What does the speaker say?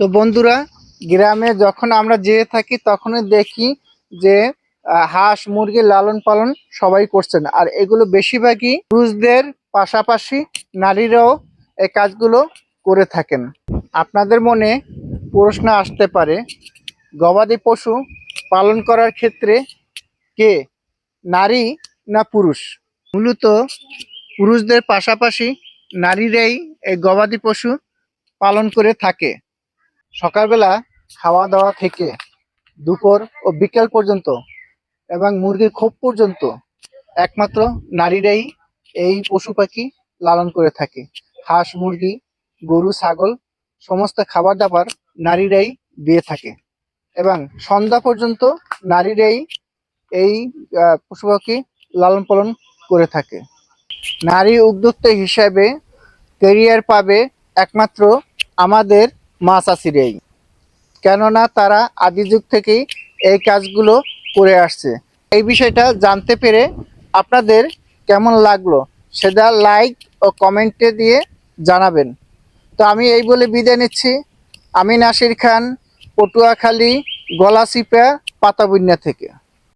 তো বন্ধুরা, গ্রামে যখন আমরা যেয়ে থাকি তখনই দেখি যে হাঁস মুরগি লালন পালন সবাই করছেন। আর এগুলো বেশিরভাগই পুরুষদের পাশাপাশি নারীরাও এই কাজগুলো করে থাকেন। আপনাদের মনে প্রশ্ন আসতে পারে, গবাদি পশু পালন করার ক্ষেত্রে কে নারী না পুরুষ? মূলত পুরুষদের পাশাপাশি নারীরাই এই গবাদি পশু পালন করে থাকে। সকালবেলা খাওয়া দাওয়া থেকে দুপুর ও বিকেল পর্যন্ত এবং মুরগির খোপ পর্যন্ত একমাত্র নারীরাই এই পশু পাখি লালন করে থাকে। হাঁস মুরগি গরু ছাগল সমস্ত খাবার দাবার নারীরাই দিয়ে থাকে এবং সন্ধ্যা পর্যন্ত নারীরাই এই পশু পাখি লালন পালন করে থাকে। নারী উদ্যোক্তা হিসাবে ক্যারিয়ার পাবে একমাত্র আমাদের মা চাষিরাই, কেননা তারা আদি যুগ থেকেই এই কাজগুলো করে আসছে। এই বিষয়টা জানতে পেরে আপনাদের কেমন লাগলো সেটা লাইক ও কমেন্টে দিয়ে জানাবেন। তো আমি এই বলে বিদায় নিচ্ছি। আমি নাসির খান, পটুয়াখালী গলাচিপা পাতাবুনিয়া থেকে।